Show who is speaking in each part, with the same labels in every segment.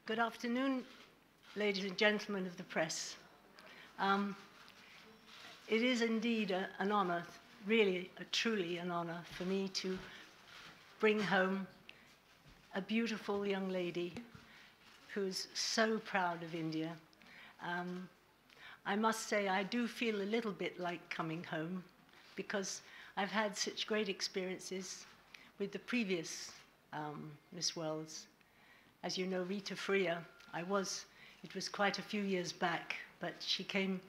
Speaker 1: Good afternoon, ladies and gentlemen of the press. It is indeed an honor, really, truly an honor for me to bring home a beautiful young lady who's so proud of India. I must say I do feel a little bit like coming home because I've had such great experiences with the previous Miss Worlds. As you know, Rita Freer, it was quite a few years back, but she came,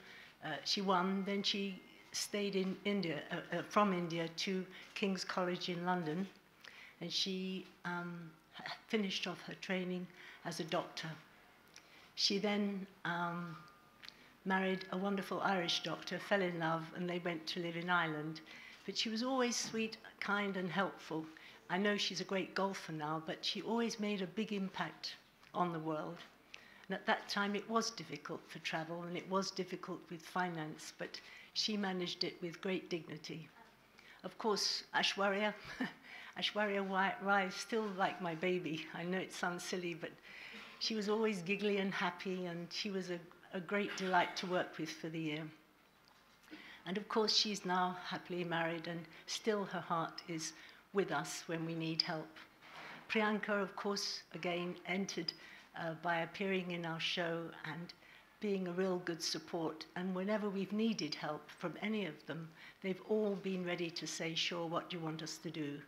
Speaker 1: she won, then she stayed in India, from India to King's College in London, and she finished off her training as a doctor. She then married a wonderful Irish doctor, fell in love, and they went to live in Ireland. But she was always sweet, kind, and helpful. I know she's a great golfer now, but she always made a big impact on the world. And at that time, it was difficult for travel, and it was difficult with finance, but she managed it with great dignity. Of course, Aishwarya, Aishwarya Rai is still like my baby. I know it sounds silly, but she was always giggly and happy, and she was a great delight to work with for the year. And of course, she's now happily married, and still her heart is with us when we need help. Priyanka, of course, again entered by appearing in our show and being a real good support. And whenever we've needed help from any of them, they've all been ready to say, sure, what do you want us to do?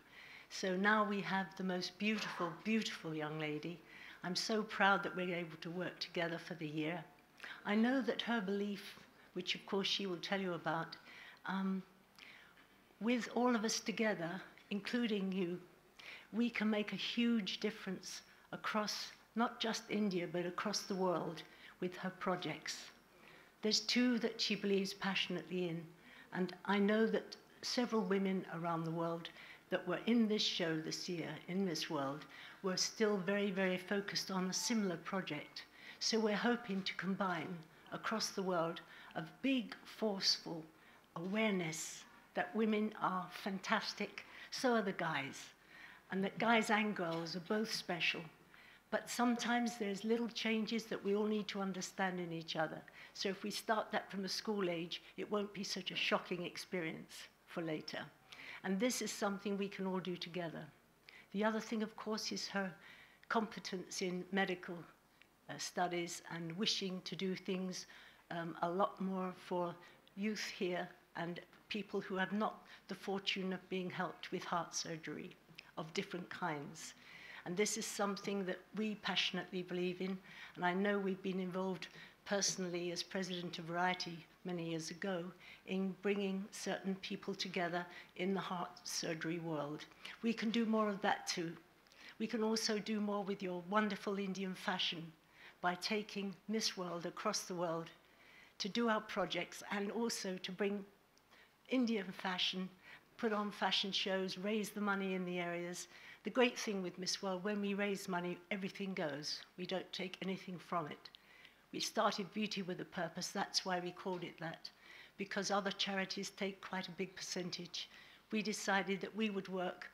Speaker 1: So now we have the most beautiful, beautiful young lady. I'm so proud that we're able to work together for the year. I know that her belief, which of course she will tell you about, with all of us together, including you, we can make a huge difference across not just India, but across the world with her projects. There's two that she believes passionately in, and I know that several women around the world that were in this show this year, in Miss World, were still very, very focused on a similar project. So we're hoping to combine across the world a big, forceful awareness that women are fantastic, so are the guys, and that guys and girls are both special. But sometimes there's little changes that we all need to understand in each other. So if we start that from a school age, it won't be such a shocking experience for later. And this is something we can all do together. The other thing, of course, is her competence in medical studies and wishing to do things a lot more for youth here and people who have not the fortune of being helped with heart surgery of different kinds. And this is something that we passionately believe in, and I know we've been involved personally as president of Variety many years ago in bringing certain people together in the heart surgery world. We can do more of that too. We can also do more with your wonderful Indian fashion by taking Miss World across the world to do our projects and also to bring Indian fashion, put on fashion shows, raise the money in the areas. The great thing with Miss World, when we raise money, everything goes. We don't take anything from it. We started Beauty with a Purpose. That's why we called it that, because other charities take quite a big percentage. We decided that we would work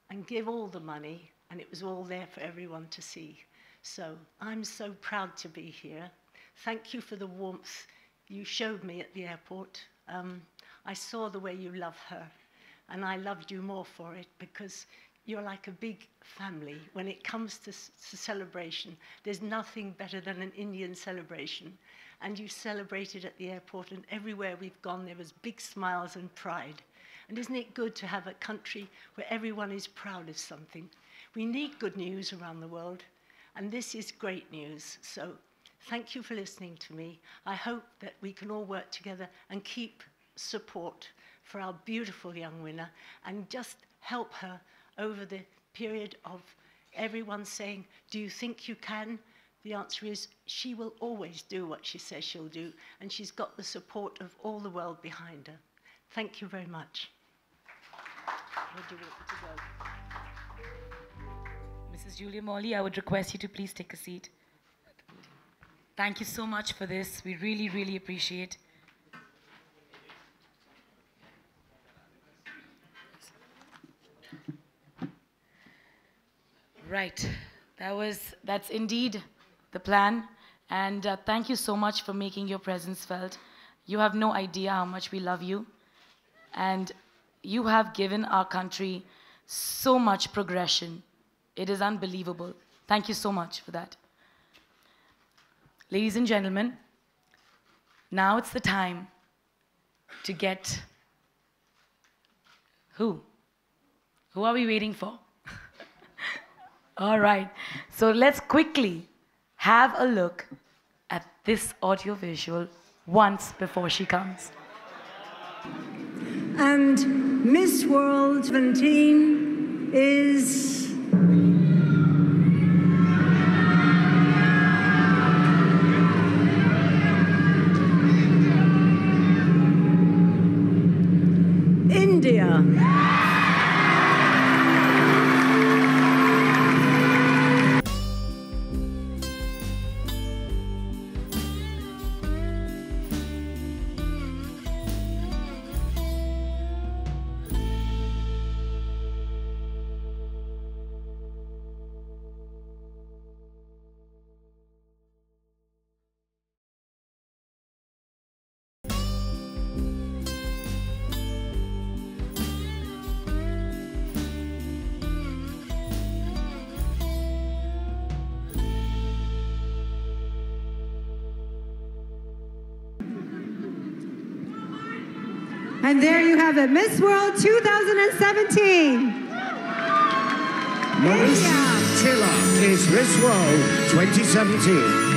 Speaker 1: and give all the money, and it was all there for everyone to see. So I'm so proud to be here. Thank you for the warmth you showed me at the airport. I saw the way you love her, and I loved you more for it because you're like a big family. When it comes to celebration, there's nothing better than an Indian celebration. And you celebrated at the airport, and everywhere we've gone, there was big smiles and pride. And isn't it good to have a country where everyone is proud of something? We need good news around the world, and this is great news. So thank you for listening to me. I hope that we can all work together and keep support for our beautiful young winner and just help her over the period of everyone saying, do you think you can? The answer is she will always do what she says she'll do, and she's got the support of all the world behind her. Thank you very much. Where do you want to go?
Speaker 2: Mrs. Julia Morley, I would request you to please take a seat. Thank you so much for this. We really, really appreciate. Right. That's indeed the plan. And thank you so much for making your presence felt. You have no idea how much we love you. And you have given our country so much progression. It is unbelievable. Thank you so much for that. Ladies and gentlemen, now it's the time to get... Who? Who are we waiting for? All right. So let's quickly have a look at this audiovisual once before she comes.
Speaker 3: And Miss World 17 is... India. And there you have it, Miss World 2017.
Speaker 4: Manushi Chhillar is Miss World 2017.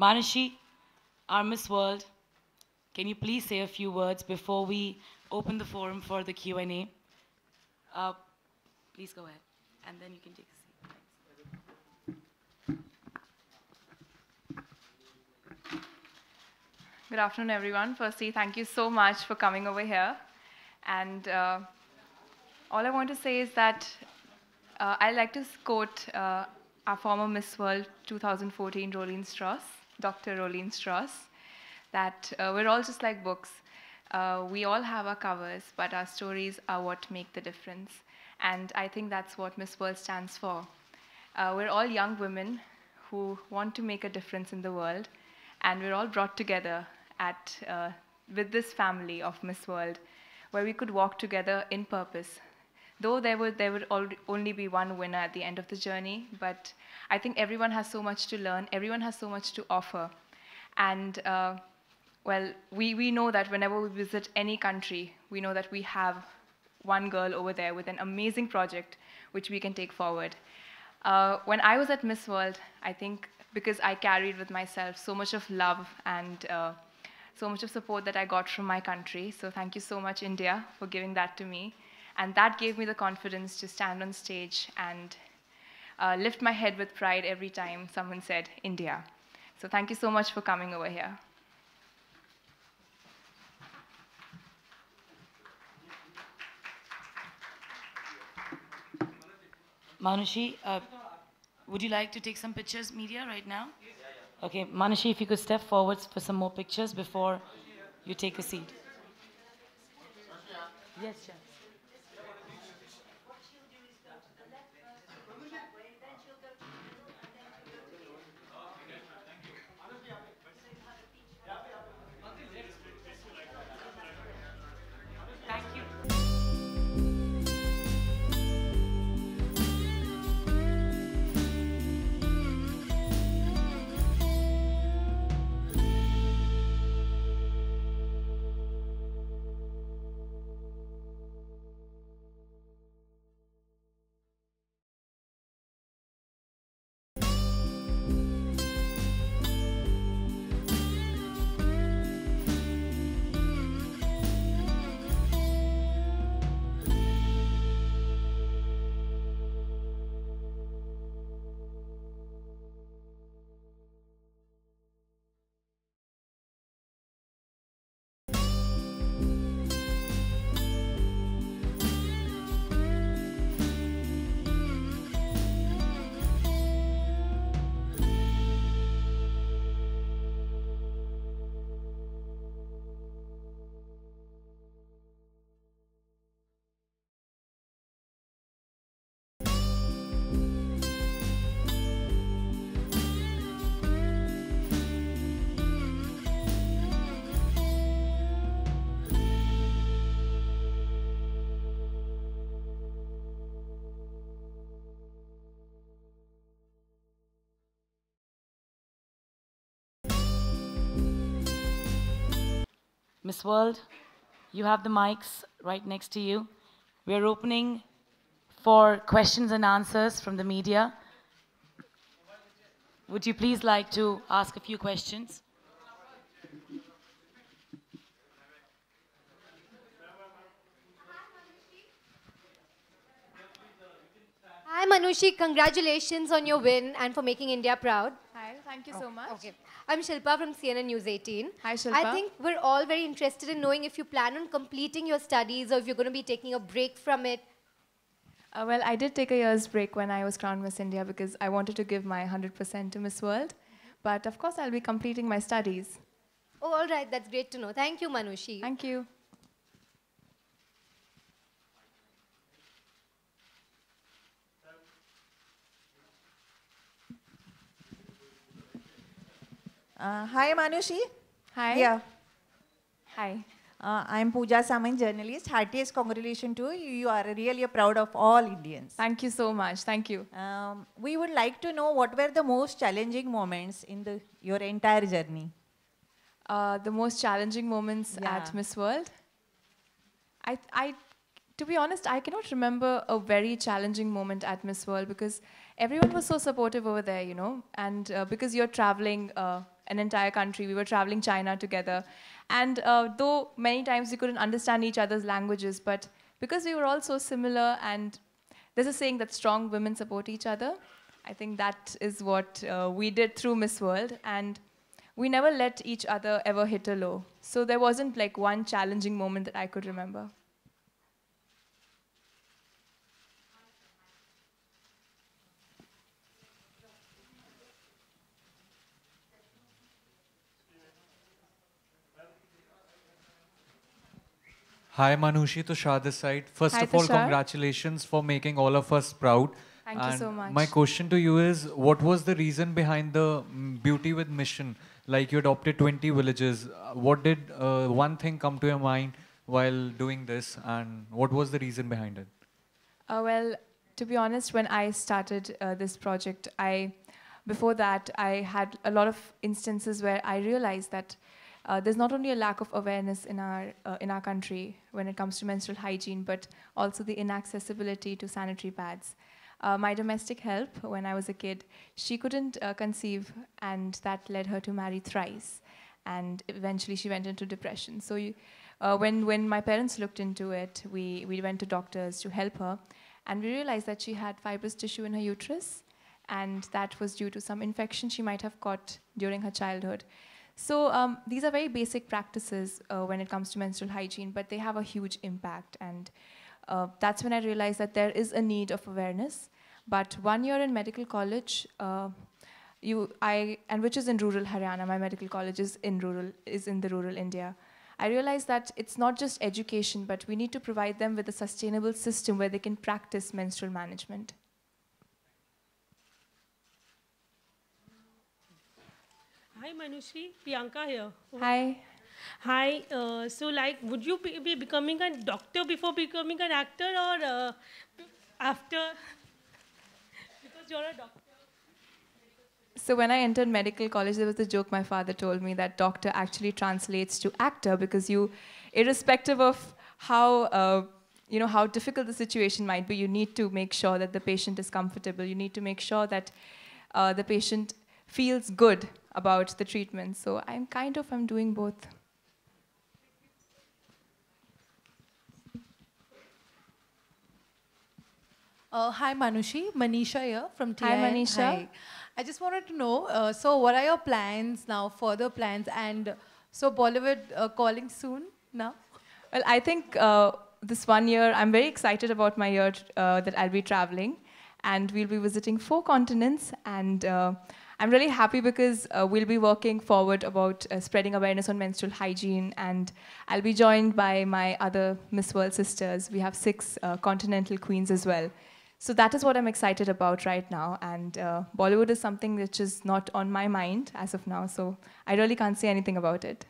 Speaker 2: Manushi, our Miss World, can you please say a few words before we open the forum for the Q&A? Please go ahead, and then you can take a seat. Thanks.
Speaker 5: Good afternoon, everyone. Firstly, thank you so much for coming over here. And all I want to say is that I'd like to quote our former Miss World 2014, Rolene Strauss, Dr. Rolene Strauss, that we're all just like books. We all have our covers, but our stories are what make the difference. And I think that's what Miss World stands for. We're all young women who want to make a difference in the world, and we're all brought together with this family of Miss World, where we could walk together in purpose. Though there would only be one winner at the end of the journey, but I think everyone has so much to learn, everyone has so much to offer. And well, we know that whenever we visit any country, we know that we have one girl over there with an amazing project which we can take forward. When I was at Miss World, I think because I carried with myself so much of love and so much of support that I got from my country. So thank you so much, India, for giving that to me. And that gave me the confidence to stand on stage and lift my head with pride every time someone said India. So thank you so much for coming over here.
Speaker 2: Manushi, would you like to take some pictures, media, right now? Okay, Manushi, if you could step forward for some more pictures before you take a seat. Yes, sure. Thank you. Miss World, you have the mics right next to you. We're opening for questions and answers from the media. Would you please like to ask a few questions?
Speaker 6: Hi Manushi, congratulations on your win and for making India proud.
Speaker 5: Hi, thank you so much.
Speaker 6: Okay. I'm Shilpa from CNN News 18.
Speaker 5: Hi, Shilpa.
Speaker 6: I think we're all very interested in knowing if you plan on completing your studies or if you're going to be taking a break from it.
Speaker 5: Well, I did take a year's break when I was crowned Miss India because I wanted to give my 100% to Miss World. But of course, I'll be completing my studies.
Speaker 6: Oh, all right. That's great to know. Thank you, Manushi.
Speaker 5: Thank you.
Speaker 7: Hi, Manushi.
Speaker 5: Hi.
Speaker 7: Yeah.
Speaker 5: Hi.
Speaker 7: I'm Pooja Saman, journalist. Heartiest congratulations to you. You are really proud of all Indians.
Speaker 5: Thank you so much. Thank you.
Speaker 7: We would like to know what were the most challenging moments in your entire journey.
Speaker 5: The most challenging moments at Miss World? To be honest, I cannot remember a very challenging moment at Miss World because everyone was so supportive over there, you know. And because you're traveling an entire country, we were traveling China together. And though many times we couldn't understand each other's languages, but because we were all so similar, and there's a saying that strong women support each other. I think that is what we did through Miss World. And we never let each other ever hit a low. So there wasn't like one challenging moment that I could remember.
Speaker 8: Hi Manushi, Tushar this side. First
Speaker 5: Hi,
Speaker 8: of all,
Speaker 5: Tushar.
Speaker 8: congratulations for making all of us proud.
Speaker 5: Thank you so much.
Speaker 8: My question to you is, what was the reason behind the Beauty with Mission? Like you adopted 20 villages. What did one thing come to your mind while doing this, and what was the reason behind it?
Speaker 5: Well, to be honest, when I started this project, before that, I had a lot of instances where I realized that there's not only a lack of awareness in our country when it comes to menstrual hygiene, but also the inaccessibility to sanitary pads. My domestic help, when I was a kid, she couldn't conceive, and that led her to marry thrice. And eventually she went into depression. So when my parents looked into it, we went to doctors to help her, and we realized that she had fibrous tissue in her uterus, and that was due to some infection she might have caught during her childhood. So these are very basic practices when it comes to menstrual hygiene, but they have a huge impact. And that's when I realized that there is a need of awareness. But 1 year in medical college, which is in rural Haryana, my medical college is in the rural India. I realized that it's not just education, but we need to provide them with a sustainable system where they can practice menstrual management.
Speaker 9: Hi Manushi, Priyanka here.
Speaker 5: Hi.
Speaker 9: Hi. So, like, would you be becoming a doctor before becoming an actor, or after? Because you're a doctor.
Speaker 5: So when I entered medical college, there was a joke my father told me that doctor actually translates to actor, because you, irrespective of how how difficult the situation might be, you need to make sure that the patient is comfortable. You need to make sure that the patient feels good about the treatment. So I'm doing both.
Speaker 10: Hi Manushi, Manisha here from TI.
Speaker 5: Hi Manisha.
Speaker 10: Hi. I just wanted to know, so what are your plans now, further plans, and so Bollywood calling soon now?
Speaker 5: Well, I think this 1 year, I'm very excited about my year that I'll be traveling, and we'll be visiting 4 continents, and I'm really happy because we'll be working forward about spreading awareness on menstrual hygiene, and I'll be joined by my other Miss World sisters. We have 6 continental queens as well. So that is what I'm excited about right now, and Bollywood is something which is not on my mind as of now, so I really can't say anything about it.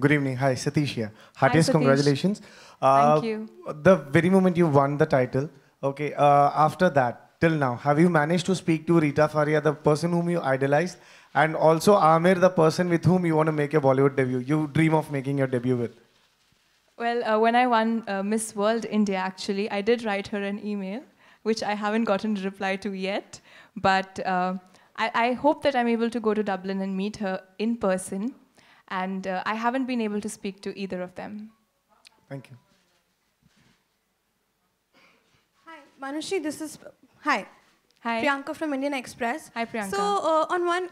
Speaker 11: Good evening. Hi, Satish here. Heartiest
Speaker 5: Satish.
Speaker 11: congratulations.
Speaker 5: Thank you.
Speaker 11: The very moment you won the title, okay, after that, till now, have you managed to speak to Rita Faria, the person whom you idolized, and also Amir, the person with whom you want to make your Bollywood debut, you dream of making your debut with?
Speaker 5: Well, when I won Miss World India, actually, I did write her an email, which I haven't gotten a reply to yet. But I hope that I'm able to go to Dublin and meet her in person. And I haven't been able to speak to either of them.
Speaker 11: Thank you.
Speaker 12: Hi, Manushi, this is... Hi.
Speaker 5: Hi.
Speaker 12: Priyanka from Indian Express.
Speaker 5: Hi, Priyanka.
Speaker 12: So,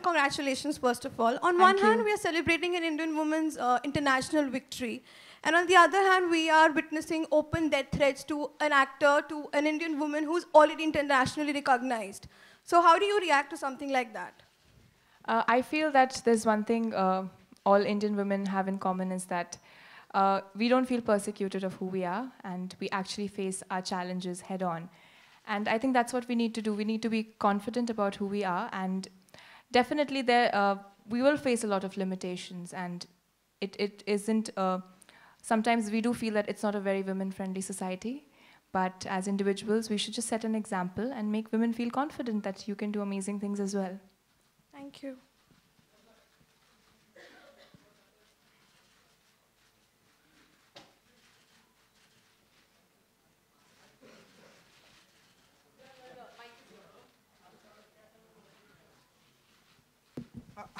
Speaker 12: congratulations, first of all. On one hand, we are celebrating an Indian woman's international victory. And on the other hand, we are witnessing open death threats to an actor, to an Indian woman who's already internationally recognized. So how do you react to something like that?
Speaker 5: I feel that there's one thing all Indian women have in common is that we don't feel persecuted of who we are, and we actually face our challenges head on. And I think that's what we need to do. We need to be confident about who we are, and definitely we will face a lot of limitations, and it isn't... Sometimes we do feel that it's not a very women-friendly society, but as individuals, we should just set an example and make women feel confident that you can do amazing things as well.
Speaker 12: Thank you.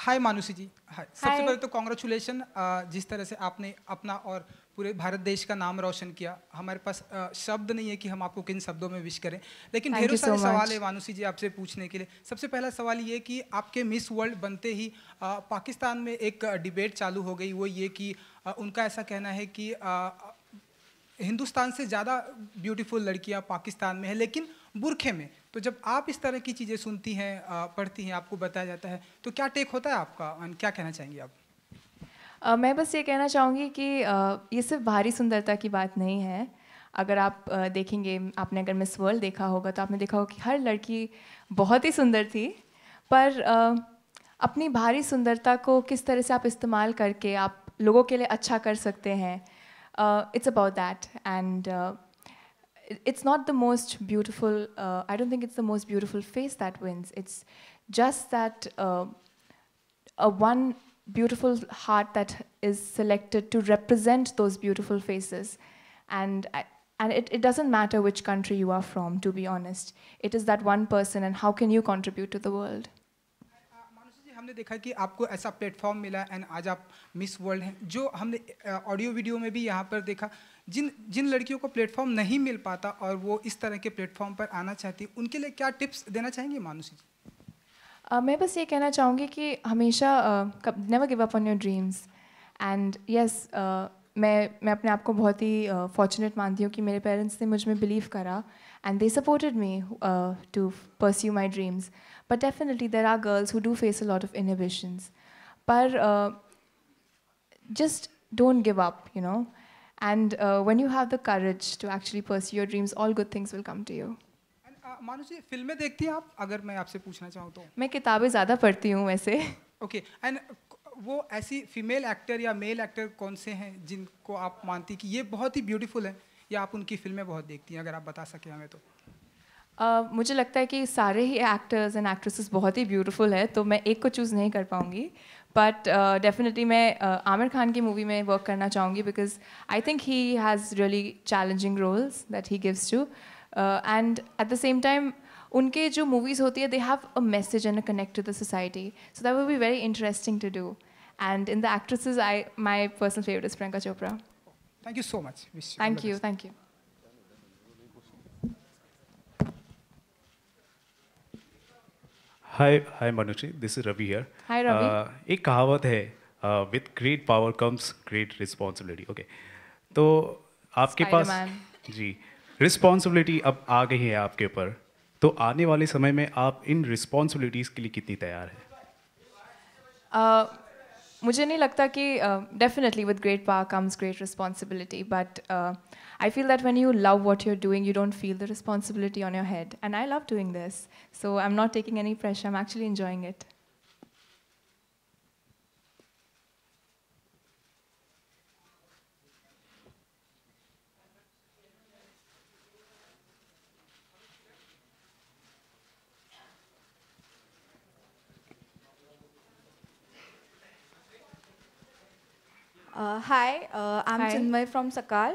Speaker 13: हाय मानुषी जी, हाय। सबसे पहले तो congratulation, जिस तरह से आपने अपना और पूरे भारत देश का नाम रोशन किया। हमारे पास शब्द नहीं है कि हम आपको किन शब्दों में विश करें, लेकिन ढेरों सारे सवाल है मानुषी जी आपसे पूछने के लिए। सबसे पहला सवाल ये कि आपके मिस वर्ल्ड बनते ही पाकिस्तान में एक डिबेट चालू हो गई। वो ये कि उनका ऐसा कहना है कि हिंदुस्तान से ज़्यादा ब्यूटीफुल लड़कियां पाकिस्तान में है, लेकिन बुरखे में। तो जब आप इस तरह की चीज़ें सुनती हैं, पढ़ती हैं, आपको बताया जाता है, तो क्या टेक होता है आपका, क्या कहना चाहेंगी आप?
Speaker 14: मैं बस ये कहना चाहूँगी कि ये सिर्फ बाहरी सुंदरता की बात नहीं है। अगर आप देखेंगे, आपने अगर मिस वर्ल्ड देखा होगा तो आपने देखा होगा कि हर लड़की बहुत ही सुंदर थी, पर अपनी बाहरी सुंदरता को किस तरह से आप इस्तेमाल करके आप लोगों के लिए अच्छा कर सकते हैं, it's about that. And it's not the most beautiful, I don't think it's the most beautiful face that wins. It's just that one beautiful heart that is selected to represent those beautiful faces. And it doesn't matter which country you are from, to be honest. It is that one person, and how can you contribute to the world?
Speaker 13: हमने देखा कि आपको ऐसा platform मिला and आज आप miss world हैं। जो हमने ऑडियो वीडियो में भी यहाँ पर देखा, जिन लड़कियों को प्लेटफॉर्म नहीं मिल पाता और वो इस तरह के प्लेटफॉर्म पर आना चाहती, उनके लिए क्या टिप्स देना चाहेंगे मानुषी जी?
Speaker 14: मैं बस ये कहना चाहूँगी कि हमेशा never give up on your dreams. And yes, मैं अपने आप को बहुत ही फॉर्चुनेट मानती हूँ कि मेरे पेरेंट्स ने मुझ में बिलीव करा and they supported me to pursue my dreams. But definitely there are girls who do face a lot of inhibitions. But just don't give up, you know. And when you have the courage to actually pursue your dreams, all good things will come to you.
Speaker 13: मानुषी, फिल्में देखती हैं आप, अगर मैं आपसे पूछना चाहूँ तो?
Speaker 14: मैं किताबें ज़्यादा पढ़ती हूँ वैसे।
Speaker 13: Okay, and वो ऐसी फीमेल एक्टर या मेल एक्टर कौन से हैं जिनको आप मानती कि ये बहुत ही ब्यूटीफुल है, या आप उनकी फिल्में बहुत देखती हैं, अगर आप बता सकें हमें तो?
Speaker 14: मुझे लगता है कि सारे ही एक्टर्स एंड एक्ट्रेसेस बहुत ही ब्यूटीफुल है, तो मैं एक को चूज़ नहीं कर पाऊँगी। बट डेफिनेटली मैं आमिर खान की मूवी में वर्क करना चाहूँगी, because I think he has really challenging roles that he gives to, and at the same time उनके जो मूवीज़ होती है, they have a message and a connect to the society, so that will be very interesting to do. And in the actresses, my personal favourite is Priyanka Chopra.
Speaker 13: Thank you so much.
Speaker 14: Thank you. Thank you.
Speaker 15: Hi Manushi. This is Ravi here.
Speaker 14: Hi Ravi.
Speaker 15: एक कहावत है, with great power comes great responsibility. Okay. तो आपके पास जी responsibility अब आ गई है आपके ऊपर, तो आने वाले समय में आप इन रिस्पॉन्सिबिलिटीज़ के लिए कितनी तैयार हैं?
Speaker 14: मुझे नहीं लगता कि definitely with great power comes great responsibility, but I feel that when you love what you are doing, you don't feel the responsibility on your head, and I love doing this, so I am not taking any pressure, I am actually enjoying it.
Speaker 16: Hi, I'm
Speaker 14: Hi.
Speaker 16: Chinmay from Sakal.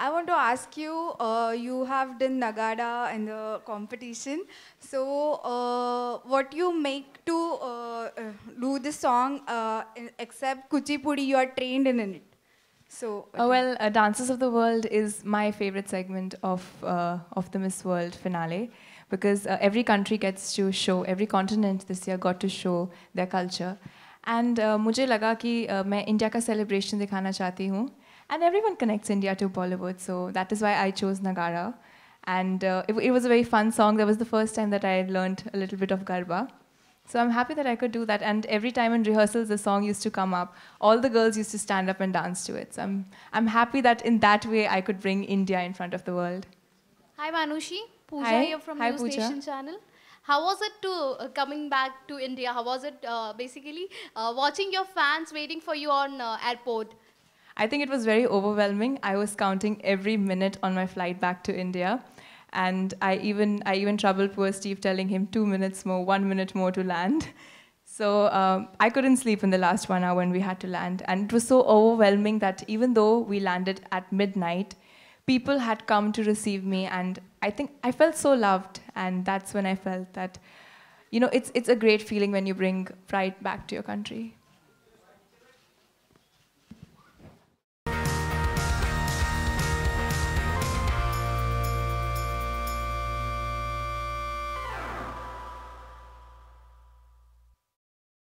Speaker 16: I want to ask you, you have done Nagada in the competition. So, what you make to do this song, except Kuchipudi, you are trained in it? So,
Speaker 14: Well, Dances of the World is my favorite segment of the Miss World finale, because every country gets to show, every continent this year got to show their culture. And मुझे लगा कि मैं India का celebration दिखाना चाहती हूँ, and everyone connects India to Bollywood, so that is why I chose Nagara. And it was a very fun song. That was the first time that I learned a little bit of Garba. So I'm happy that I could do that. And every time in rehearsals the song used to come up, all the girls used to stand up and dance to it. So I'm happy that in that way I could bring India in front of the world.
Speaker 17: Hi Manushi, Pooja
Speaker 14: Hi.
Speaker 17: here from
Speaker 14: Hi,
Speaker 17: News
Speaker 14: Pooja.
Speaker 17: Nation channel. How was it to coming back to India? How was it basically watching your fans waiting for you on airport?
Speaker 14: I think it was very overwhelming. I was counting every minute on my flight back to India. And I even troubled poor Steve, telling him 2 minutes more, 1 minute more to land. So I couldn't sleep in the last 1 hour when we had to land. And it was so overwhelming that even though we landed at midnight, people had come to receive me, and I think I felt so loved. And that's when I felt that, it's a great feeling when you bring pride back to your country.